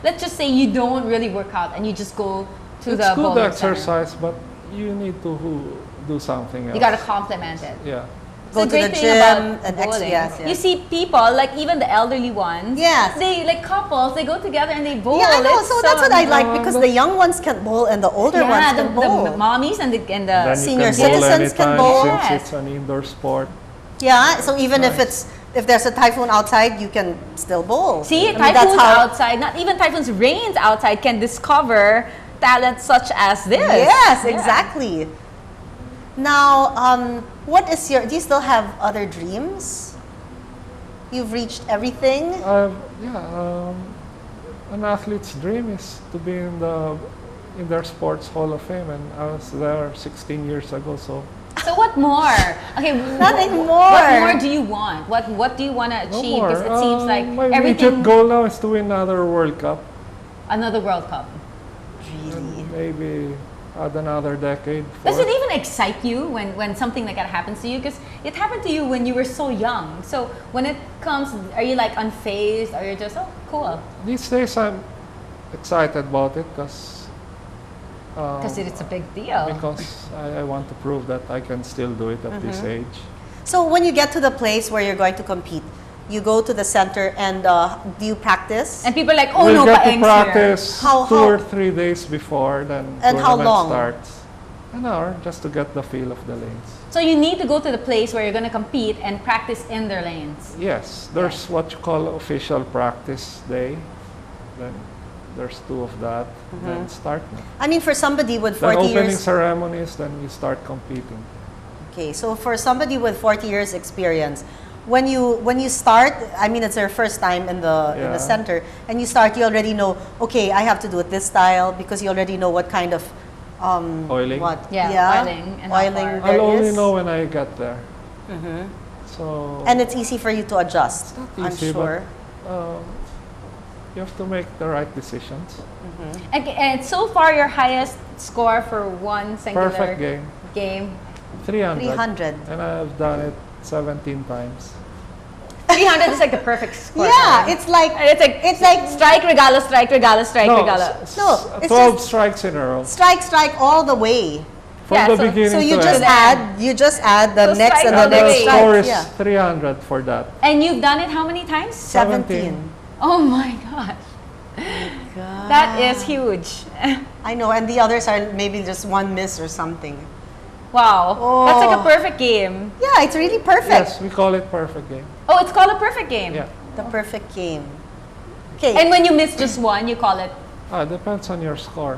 let's just say you don't really work out and you just go to It's the good bowling exercise, but you need to do something else. center. You got to complement it. Yeah. It's Go a to great the thing gym about and bowling. yes, yes. You see people, like even the elderly ones, Yes. they like couples, they go together and they bowl. Yeah, I know. It's So that's what I like No, because but- the young ones can bowl and the older ones yeah, can bowl. the mommies and the Then you Senior can bowl citizens can anytime bowl. since Yes. it's an indoor sport. Yeah, so even Nice. if there's a typhoon outside, you can still bowl. See, I mean, that's typhoons how- outside, not even typhoons, rains outside can discover talents such as this. Yes, Yeah. exactly. Now, what is do you still have other dreams? You've reached everything? An athlete's dream is to be in their sports Hall of Fame, and I was there 16 years ago. So So what more? Okay, Nothing What more. more do you want? What do you want to no achieve? more. Because it seems like My everything. immediate goal now is to win another World Cup. Another World Cup. Really? And maybe add another decade. Does it fourth. even excite you when something like that happens to you? Because it happened to you when you were so young. So when it comes, are you like unfazed, or you're just cool? These days I'm excited about it because It's a big deal. because I want to prove that I can still do it at this age. So when you get to the place where you're going to compete, you go to the center and do you practice? And people are like, oh We'll no, get to Paeng's practice How- 2 how- or 3 days before, then And how tournament long? starts. An hour, just to get the feel of the lanes. here. So you need to go to the place where you're going to compete and practice in their lanes. Yes, there's what you call official practice day. Then there's 2 of that. Then start na. I mean, for somebody with Then 40 opening years... ceremonies, then you start competing. Okay, so for somebody with 40 years experience, when you start, I mean, it's their first time in the Yeah. center, and you start, you already know, okay, I have to do it this style because you already know what kind of Oiling? what Yeah, oiling and how oiling far. there I'll only is. know when I get there. So And it's easy for you to adjust, I'm easy, sure. but you have to make the right decisions. And so far, your highest score for one singular Perfect game. game? 300. 300. And I've done it 17 times. 300 is like the perfect score. Yeah, it's like It's like strike, regalo, strike, regalo, strike, regalo. No, it's 12 just- strikes in a row. strike all the way. From Yeah, the so- beginning So you to just end. add the So next strike and all the the The next way. score strike. is Yeah. 300 for that. And you've done it how many times? 17. Oh my gosh. That is huge. I know, and the others are maybe just one miss or something. Wow. Oh. That's like a perfect game. Yeah, it's really perfect. Yes, we call it perfect game. Oh, it's called a perfect game. Yeah. The perfect game. Okay. And when you miss just one, you call it, Depends on your score.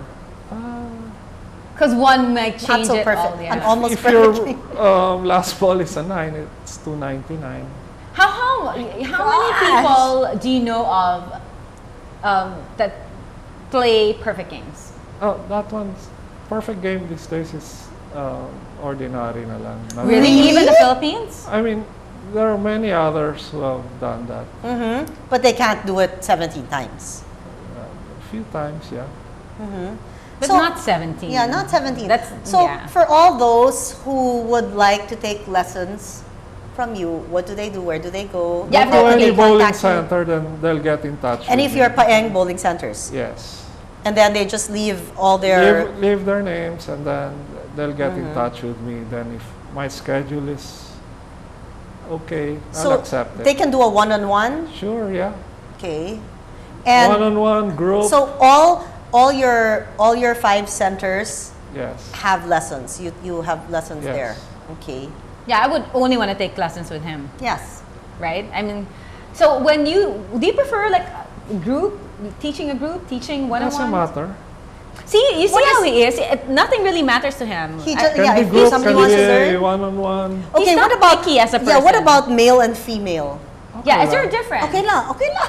because one might not change so it perfect. all. An Yeah. almost If perfect your game. last ball is a 9, it's 299. How many people do you know of that play perfect games? Oh, that one's perfect game these days is ordinary na lang. Not- Really? Really? Even the Philippines? I mean, there are many others who have done that. But they can't do it 17 times. A few times, yeah. But So- not 17. Yeah, not 17. That's So yeah. for all those who would like to take lessons from you, what do they do? Where do they go? Yeah, Go but to any okay, bowling contact you. center, then they'll get in touch. And with if you're me. Paeng bowling centers, Yes. and then they just leave all their... Leave their names, and then they'll get in touch with me. Then if my schedule is okay, So I'll accept it. they can do a one-on-one? Sure, yeah. Okay. And One-on-one group. so all your 5 centers yes. have lessons. You have lessons Yes. there. Okay. Yeah, I would only want to take lessons with him, Yes. right? I mean, so do you prefer like a group, teaching a group, teaching one-on-one? Doesn't matter. See, you see What how is- he is. Nothing really matters to him. He I- just, Can yeah, be if group, somebody can wants to be learn. one-on-one. Okay, He's what not about picky as a Yeah, what person. about male and female? yeah, is Okay there a lang. difference? Okay lang, okay lang.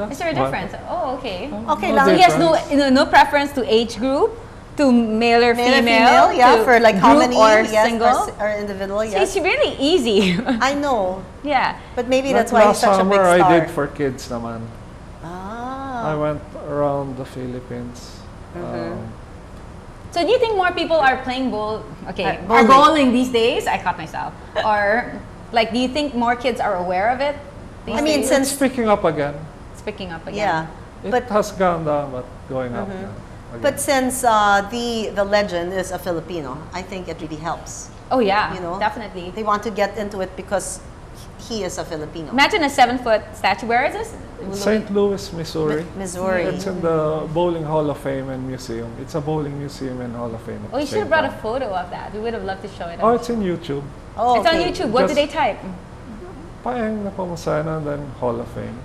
That's Is there a fine. difference? Oh, okay. Okay No lang. He has difference. no preference to age group, to male or Male and female, yeah, to for like how group many, or yes, single. or individual, So yes. it's really easy. I know, yeah. but maybe Like that's why he's last such a summer, big star. I did for kids naman. I Ah. went around the Philippines. So do you think more people are playing Are are bowling. bowling these days? I caught myself. Or like, do you think more kids are aware of it? These I mean, days? since it's It's picking up again. picking up again. yeah, It But- has gone down, but going up now. again. But since the legend is a Filipino, I think it really helps. Oh yeah, You know? definitely. They want to get into it because he is a Filipino. Imagine a 7-foot statue. Where is this? St. Louis, Missouri. Missouri. It's in the Bowling Hall of Fame and Museum. It's a bowling museum and Hall of Fame. at Oh, you the should have same brought a time. photo of that. We would have loved to show it. Oh, it's in YouTube. Oh, It's on okay. YouTube. What do they Just- type? Paeng, Nepumoceno, and then Hall of Fame.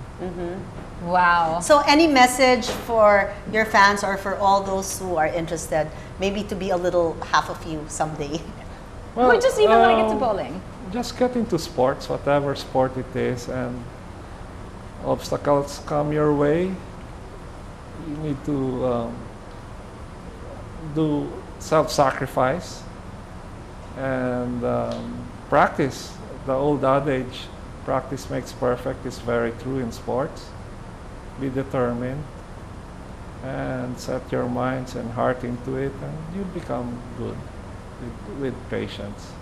Wow. So, any message for your fans or for all those who are interested, maybe to be a little half of you someday? Or just even want to get to um, bowling. Just get into sports, whatever sport it is, and obstacles come your way. You need to do self-sacrifice and practice. The old adage, practice makes perfect, is very true in sports. Be determined and set your minds and heart into it, and you'll become good with patience.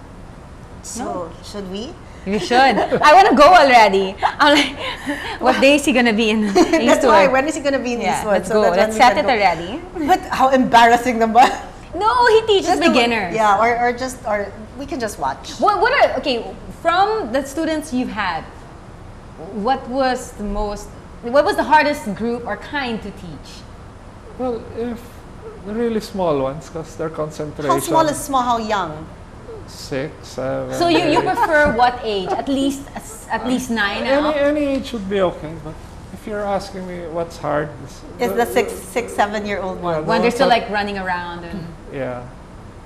So, should we? You should. I want to go already. I'm like, what day is he gonna be in That's why. Eastwood? When is he going to be in Yeah, Eastwood? let's So go. that's when Let's we set can it go. already. But how embarrassing naman. No, he teaches Just the- beginners. Yeah, or we can just watch. What are okay from the students you've had? What was the hardest group or kind to teach? Well, if the really small ones, because their concentration. How small is small? How young? 6, 7. So you 8. prefer what age? At least 9 now. Any age should be okay, but if you're asking me what's hard, Is the 7-year-old one? Yeah, When they're those still are- like running around and Yeah.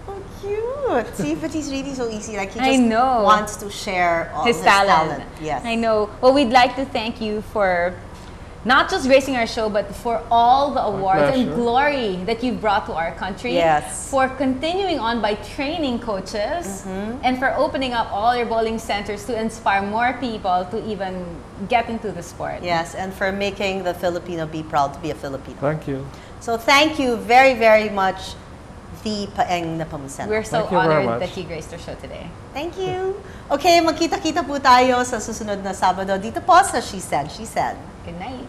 Oh, cute. See, but he's really so easy. Like he I just know. wants to share all his talent. Yes. I know. Well, we'd like to thank you for not just gracing our show, but for all the awards and pleasure. glory that you've brought to our country. Yes. For continuing on by training coaches and for opening up all your bowling centers to inspire more people to even get into the sport. Yes, and for making the Filipino be proud to be a Filipino. Thank you. So thank you very, very much, the Paeng Nepumoceno. We're so Thank you very honored much. that you graced our show today. Thank you. Okay, magkita-kita po tayo sa susunod na Sabado dito po sa She Said, She Said. Good night.